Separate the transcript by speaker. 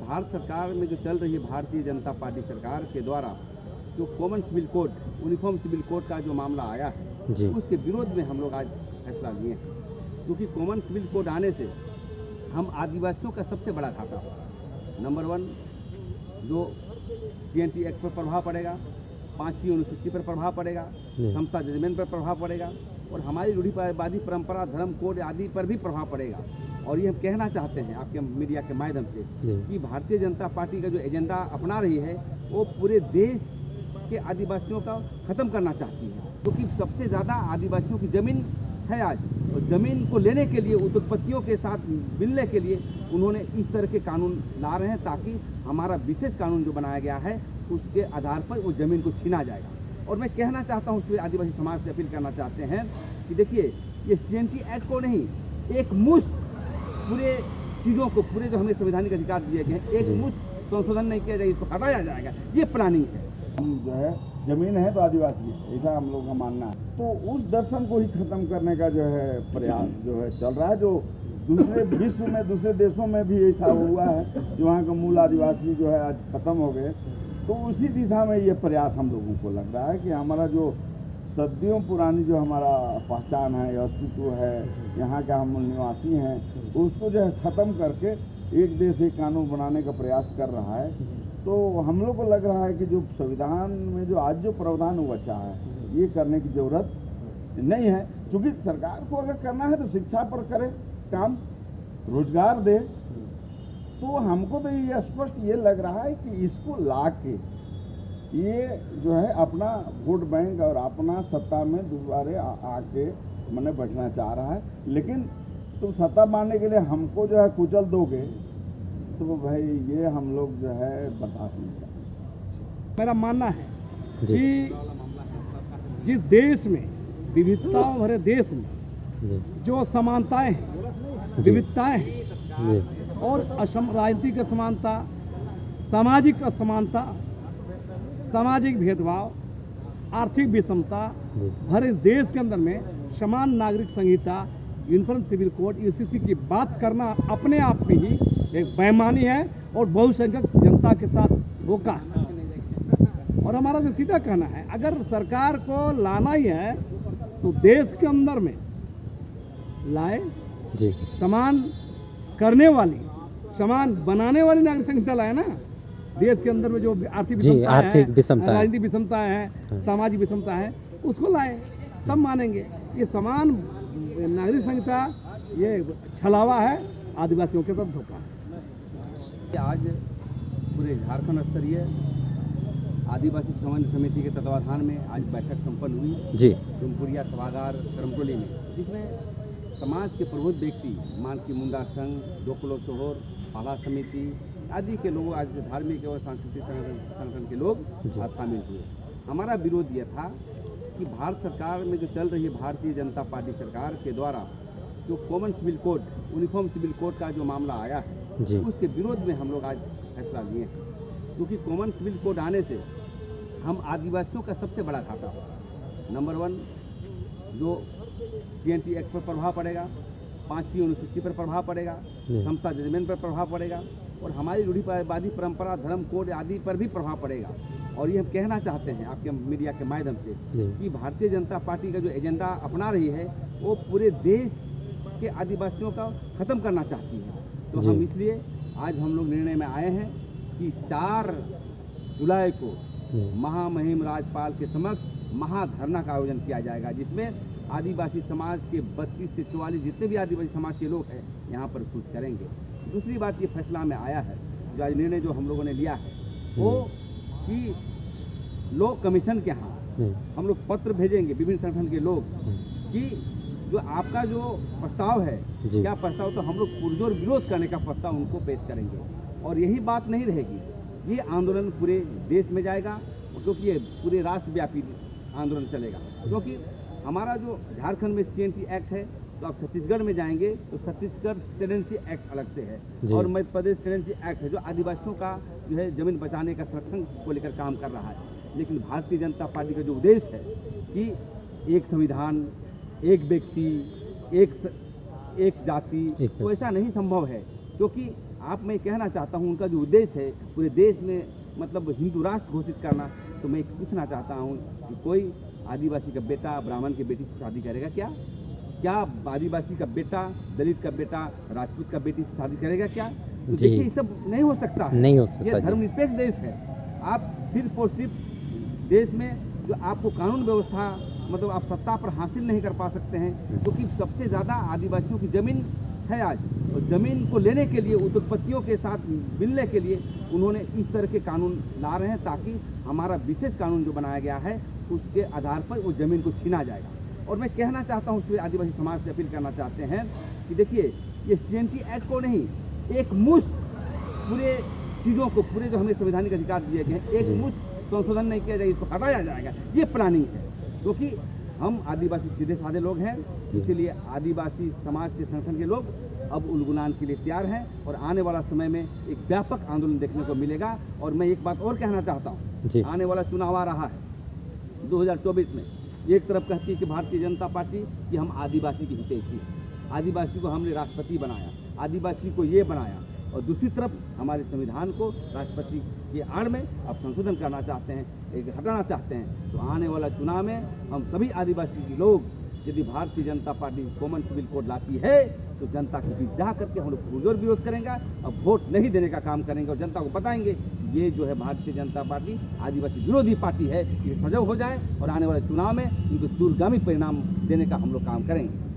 Speaker 1: भारत सरकार में जो चल रही है भारतीय जनता पार्टी सरकार के द्वारा जो common civil code, uniform civil code का जो मामला आया है
Speaker 2: जी।
Speaker 1: उसके विरोध में हम लोग आज फैसला लिए हैं, क्योंकि कॉमन सिविल कोड आने से हम आदिवासियों का सबसे बड़ा घाटा होगा। नंबर 1, जो CNT एक्ट पर प्रभाव पड़ेगा, 5वीं अनुसूची पर प्रभाव पड़ेगा, समता जजमेंट पर प्रभाव पड़ेगा और हमारी रूढ़िवादी परंपरा, धर्म कोड आदि पर भी प्रभाव पड़ेगा। और ये हम कहना चाहते हैं आपके मीडिया के माध्यम से कि भारतीय जनता पार्टी का जो एजेंडा अपना रही है वो पूरे देश के आदिवासियों का ख़त्म करना चाहती है, क्योंकि सबसे ज़्यादा आदिवासियों की ज़मीन है आज, और ज़मीन को लेने के लिए, उद्योगपतियों के साथ मिलने के लिए उन्होंने इस तरह के कानून ला रहे हैं ताकि हमारा विशेष कानून जो बनाया गया है उसके आधार पर वो ज़मीन को छीना जाएगा। और मैं कहना चाहता हूँ उसमें आदिवासी समाज से अपील करना चाहते हैं कि देखिए, ये CNT एक्ट को नहीं, एक मुश्त पूरे चीज़ों को, पूरे जो हमें संवैधानिक अधिकार दिए गए हैं, एक मुश्त संशोधन नहीं किया जाएगा, इसको हटाया जाएगा, ये प्लानिंग है।
Speaker 3: जो है ज़मीन है तो आदिवासी है, ऐसा हम लोगों का मानना है। तो उस दर्शन को ही ख़त्म करने का जो है प्रयास जो है चल रहा है, जो दूसरे विश्व में, दूसरे देशों में भी ऐसा हुआ है जो वहाँ के मूल आदिवासी जो है आज ख़त्म हो गए। तो उसी दिशा में ये प्रयास हम लोगों को लग रहा है कि हमारा जो सदियों पुरानी जो हमारा पहचान है, अस्तित्व है, यहाँ का हम निवासी हैं, उसको जो है ख़त्म करके एक देश एक कानून बनाने का प्रयास कर रहा है। तो हम लोग को लग रहा है कि जो संविधान में जो आज जो प्रावधान हुआ है, ये करने की ज़रूरत नहीं है, क्योंकि सरकार को अगर करना है तो शिक्षा पर करे काम, रोजगार दे। तो हमको तो ये स्पष्ट ये लग रहा है कि इसको ला के ये जो है अपना वोट बैंक और अपना सत्ता में दोबारा आके मैंने बैठना चाह रहा है। लेकिन तुम सत्ता पाने के लिए हमको जो है कुचल दोगे तो भाई ये हम लोग जो है बर्दाश्त नहीं करेंगे।
Speaker 4: मेरा मानना है कि जिस देश में, विविधताओं भरे देश में जो समानताएं हैं, विविधताएं हैं और राजनीतिक असमानता, सामाजिक असमानता, सामाजिक भेदभाव, आर्थिक विषमता भरे इस देश के अंदर में समान नागरिक संहिता, यूनिफॉर्म सिविल कोड, UCC की बात करना अपने आप में ही एक बेईमानी है और बहुसंख्यक जनता के साथ धोखा है। और हमारा जो सीधा कहना है, अगर सरकार को लाना ही है तो देश के अंदर में लाए, समान करने वाली, समान बनाने वाली नागरिक संहिता लाए ना। देश के अंदर में जो आर्थिक विषमता है, राजनीतिक विषमता है, सामाजिक विषमता है, उसको लाए, तब मानेंगे। ये समान नागरिक संहिता ये छलावा है, आदिवासियों के साथ धोखा है।
Speaker 1: आज पूरे झारखंड स्तरीय आदिवासी समन्वय समिति के तत्वाधान में आज बैठक संपन्न हुई जी डुमपुरिया सभागार करमटोली में, जिसमें समाज के प्रबुद्ध व्यक्ति, मानकी मुंडा संघ, डोकलो सोहर, पाला समिति आदि के लोग, आज धार्मिक और सांस्कृतिक संगठन के लोग आज शामिल हुए। हमारा विरोध यह था कि भारत सरकार में जो चल रही है भारतीय जनता पार्टी सरकार के द्वारा जो common civil code, uniform civil code का जो मामला आया है उसके विरोध में हम लोग आज फैसला लिए हैं, क्योंकि कॉमन सिविल कोड आने से हम आदिवासियों का सबसे बड़ा घाटा होगा। नंबर 1, जो CNT एक्ट पर प्रभाव पड़ेगा, 5वीं अनुसूची पर प्रभाव पड़ेगा, समता जजमेंट पर प्रभाव पड़ेगा और हमारी रूढ़िवादी परंपरा, धर्म कोड आदि पर भी प्रभाव पड़ेगा। और ये हम कहना चाहते हैं आपके मीडिया के माध्यम से कि भारतीय जनता पार्टी का जो एजेंडा अपना रही है वो पूरे देश के आदिवासियों का ख़त्म करना चाहती है। तो हम इसलिए आज हम लोग निर्णय में आए हैं कि 4 जुलाई को महामहिम राज्यपाल के समक्ष महाधरना का आयोजन किया जाएगा, जिसमें आदिवासी समाज के 32 से 44 जितने भी आदिवासी समाज के लोग हैं यहाँ पर कुछ करेंगे। दूसरी बात ये फैसला में आया है, जो आज निर्णय जो हम लोगों ने लिया है वो कि लोक कमीशन के यहाँ हम लोग पत्र भेजेंगे विभिन्न संगठन के लोग कि जो आपका जो प्रस्ताव है, क्या प्रस्ताव, तो हम लोग पुरजोर विरोध करने का प्रस्ताव उनको पेश करेंगे। और यही बात नहीं रहेगी, ये आंदोलन पूरे देश में जाएगा, क्योंकि ये पूरे राष्ट्रव्यापी आंदोलन चलेगा। क्योंकि हमारा जो झारखंड में CNT एक्ट है, तो आप छत्तीसगढ़ में जाएंगे तो छत्तीसगढ़ टेनेंसी एक्ट अलग से है और मध्य प्रदेश टेनेंसी एक्ट है, जो आदिवासियों का जो है जमीन बचाने का संरक्षण को लेकर काम कर रहा है। लेकिन भारतीय जनता पार्टी का जो उद्देश्य है कि एक संविधान, एक व्यक्ति, एक जाति, तो ऐसा नहीं संभव है, क्योंकि आप मैं कहना चाहता हूँ उनका जो उद्देश्य है पूरे देश में मतलब हिंदू राष्ट्र घोषित करना, तो मैं पूछना चाहता हूँ कि कोई आदिवासी का बेटा ब्राह्मण की बेटी से शादी करेगा क्या? क्या आदिवासी का बेटा दलित का बेटा राजपूत का बेटी से शादी करेगा क्या? तो देखिए ये सब नहीं हो सकता है,
Speaker 2: नहीं हो सकता।
Speaker 1: ये धर्मनिरपेक्ष देश है। आप सिर्फ और सिर्फ देश में जो आपको कानून व्यवस्था मतलब आप सत्ता पर हासिल नहीं कर पा सकते हैं, क्योंकि सबसे ज़्यादा आदिवासियों की ज़मीन है आज, और ज़मीन को लेने के लिए उद्योगपतियों के साथ मिलने के लिए उन्होंने इस तरह के कानून ला रहे हैं ताकि हमारा विशेष कानून जो बनाया गया है उसके आधार पर वो ज़मीन को छीना जाएगा। और मैं कहना चाहता हूँ उससे आदिवासी समाज से अपील करना चाहते हैं कि देखिए ये CNT एक्ट को नहीं, एक मुश्त पूरे चीज़ों को, पूरे जो हमें संवैधानिक अधिकार दिए गए हैं, एक मुश्त संशोधन नहीं किया जाएगा, इसको हटाया जाएगा, ये प्लानिंग है। क्योंकि हम आदिवासी सीधे साधे लोग हैं, इसीलिए आदिवासी समाज के संगठन के लोग अब उलगुलान के लिए तैयार हैं और आने वाला समय में एक व्यापक आंदोलन देखने को मिलेगा। और मैं एक बात और कहना चाहता हूँ, आने वाला चुनाव आ रहा है 2024 में, एक तरफ कहती है कि भारतीय जनता पार्टी कि हम आदिवासी की हितैषी, आदिवासी को हमने राष्ट्रपति बनाया, आदिवासी को ये बनाया, और दूसरी तरफ हमारे संविधान को राष्ट्रपति के आड़ में अब संशोधन करना चाहते हैं, एक हटाना चाहते हैं। तो आने वाला चुनाव में हम सभी आदिवासी के लोग यदि Bharatiya Janata party common civil code लाती है तो जनता के बीच जा करके हम लोग पुरजोर विरोध करेंगे और वोट नहीं देने का काम करेंगे और जनता को बताएंगे कि ये जो है भारतीय जनता पार्टी आदिवासी विरोधी पार्टी है, ये सजग हो जाए और आने वाले चुनाव में इनको दूरगामी परिणाम देने का हम लोग काम करेंगे।